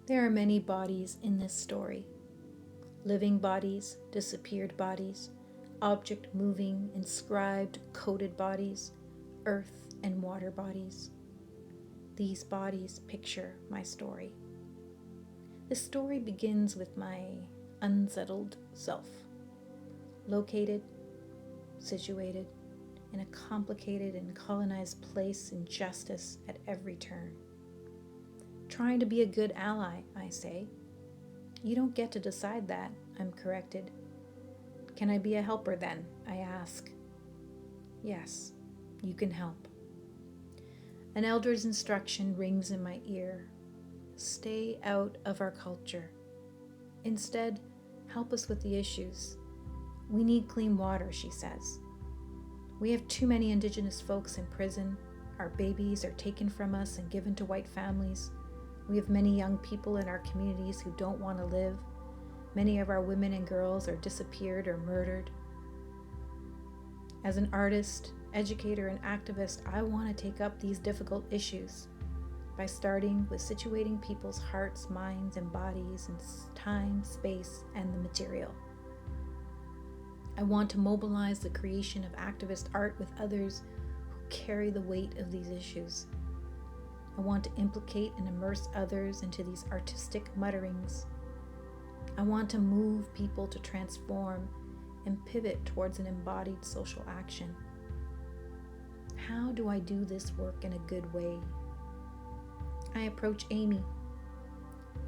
There are many bodies in this story. Living bodies, disappeared bodies, object moving, inscribed, coded bodies, earth and water bodies. These bodies picture my story. This story begins with my unsettled self, located, situated in a complicated and colonized place in justice at every turn. Trying to be a good ally, I say. You don't get to decide that, I'm corrected. Can I be a helper then? I ask. Yes, you can help. An elder's instruction rings in my ear. Stay out of our culture. Instead, help us with the issues. We need clean water, she says. We have too many Indigenous folks in prison. Our babies are taken from us and given to white families. We have many young people in our communities who don't want to live. Many of our women and girls are disappeared or murdered. As an artist, educator, and activist, I want to take up these difficult issues by starting with situating people's hearts, minds, and bodies in time, space, and the material. I want to mobilize the creation of activist art with others who carry the weight of these issues. I want to implicate and immerse others into these artistic mutterings. I want to move people to transform and pivot towards an embodied social action. How do I do this work in a good way? I approach Amy.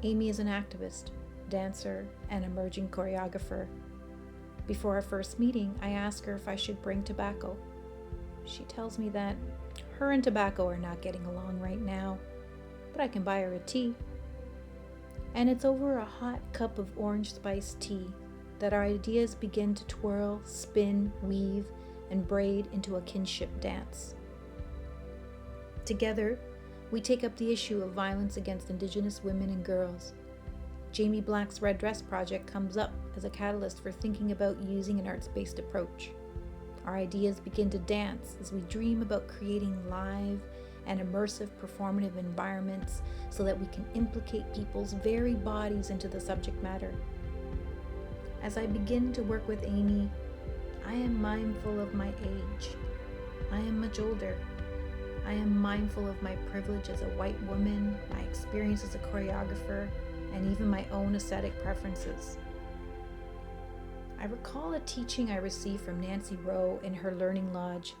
Amy is an activist, dancer, and emerging choreographer. Before our first meeting, I ask her if I should bring tobacco. She tells me that her and tobacco are not getting along right now, but I can buy her a tea. And it's over a hot cup of orange spice tea that our ideas begin to twirl, spin, weave, and braid into a kinship dance. Together, we take up the issue of violence against Indigenous women and girls. Jamie Black's Red Dress Project comes up as a catalyst for thinking about using an arts-based approach. Our ideas begin to dance as we dream about creating live and immersive performative environments so that we can implicate people's very bodies into the subject matter. As I begin to work with Amy, I am mindful of my age. I am much older. I am mindful of my privilege as a white woman, my experience as a choreographer, and even my own aesthetic preferences. I recall a teaching I received from Nancy Rowe in her Learning Lodge,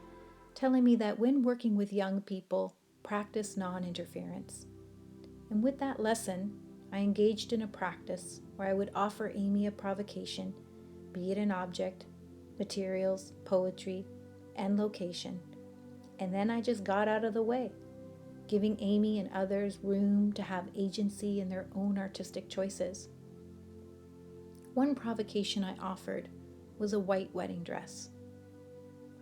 telling me that when working with young people, practice non-interference. And with that lesson, I engaged in a practice where I would offer Amy a provocation, be it an object, materials, poetry, and location. And then I just got out of the way, giving Amy and others room to have agency in their own artistic choices. One provocation I offered was a white wedding dress.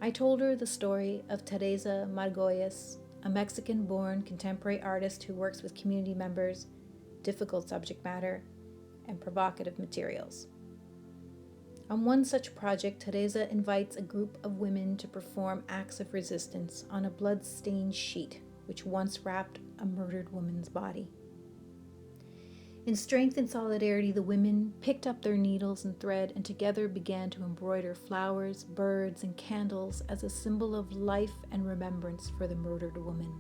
I told her the story of Teresa Margolles, a Mexican-born contemporary artist who works with community members, difficult subject matter, and provocative materials. On one such project, Teresa invites a group of women to perform acts of resistance on a blood-stained sheet which once wrapped a murdered woman's body. In strength and solidarity, the women picked up their needles and thread and together began to embroider flowers, birds, and candles as a symbol of life and remembrance for the murdered woman.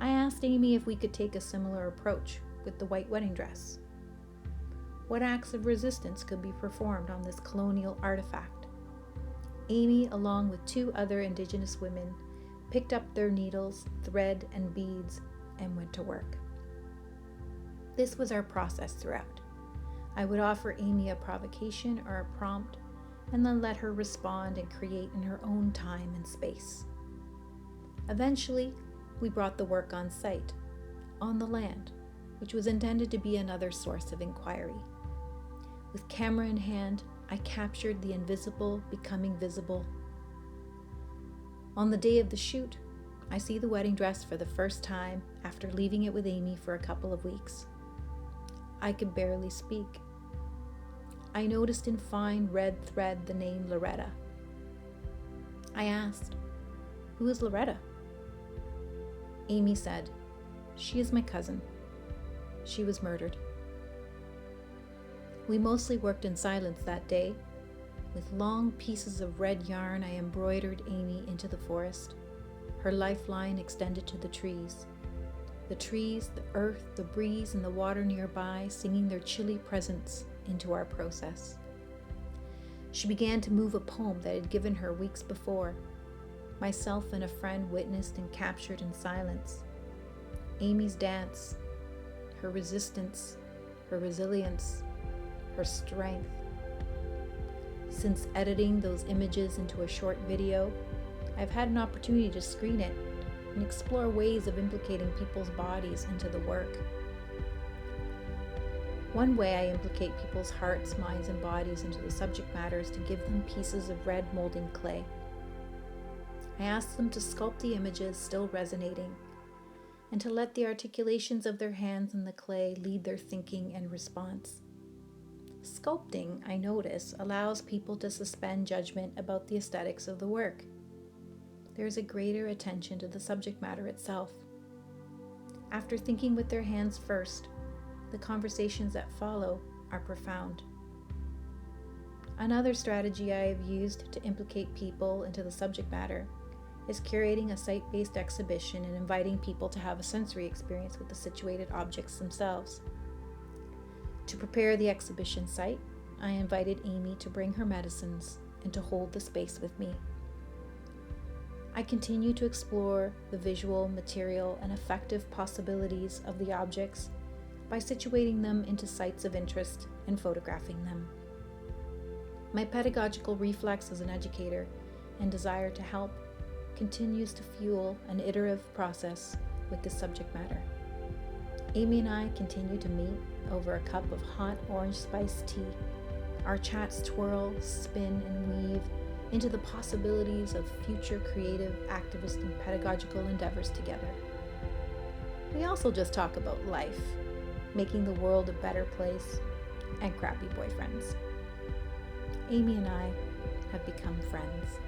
I asked Amy if we could take a similar approach with the white wedding dress. What acts of resistance could be performed on this colonial artifact? Amy, along with 2 other Indigenous women, picked up their needles, thread, and beads and went to work. This was our process throughout. I would offer Amy a provocation or a prompt, and then let her respond and create in her own time and space. Eventually, we brought the work on site, on the land, which was intended to be another source of inquiry. With camera in hand, I captured the invisible becoming visible. On the day of the shoot, I see the wedding dress for the first time after leaving it with Amy for a couple of weeks. I could barely speak. I noticed in fine red thread the name Loretta. I asked, "Who is Loretta?" Amy said, "She is my cousin." she was murdered. We mostly worked in silence that day. With long pieces of red yarn, I embroidered Amy into the forest, her lifeline extended to the trees. The trees, the earth, the breeze, and the water nearby singing their chilly presence into our process. She began to move a poem that had given her weeks before. Myself and a friend witnessed and captured in silence. Amy's dance, her resistance, her resilience, her strength. Since editing those images into a short video, I've had an opportunity to screen it and explore ways of implicating people's bodies into the work. One way I implicate people's hearts, minds, and bodies into the subject matter is to give them pieces of red molding clay. I ask them to sculpt the images still resonating, and to let the articulations of their hands in the clay lead their thinking and response. Sculpting, I notice, allows people to suspend judgment about the aesthetics of the work. There is a greater attention to the subject matter itself. After thinking with their hands first, the conversations that follow are profound. Another strategy I have used to implicate people into the subject matter is curating a site-based exhibition and inviting people to have a sensory experience with the situated objects themselves. To prepare the exhibition site, I invited Amy to bring her medicines and to hold the space with me. I continue to explore the visual, material, and affective possibilities of the objects by situating them into sites of interest and photographing them. My pedagogical reflex as an educator and desire to help continues to fuel an iterative process with this subject matter. Amy and I continue to meet over a cup of hot orange spiced tea. Our chats twirl, spin, and weave into the possibilities of future creative, activist, and pedagogical endeavors together. We also just talk about life, making the world a better place, and crappy boyfriends. Amy and I have become friends.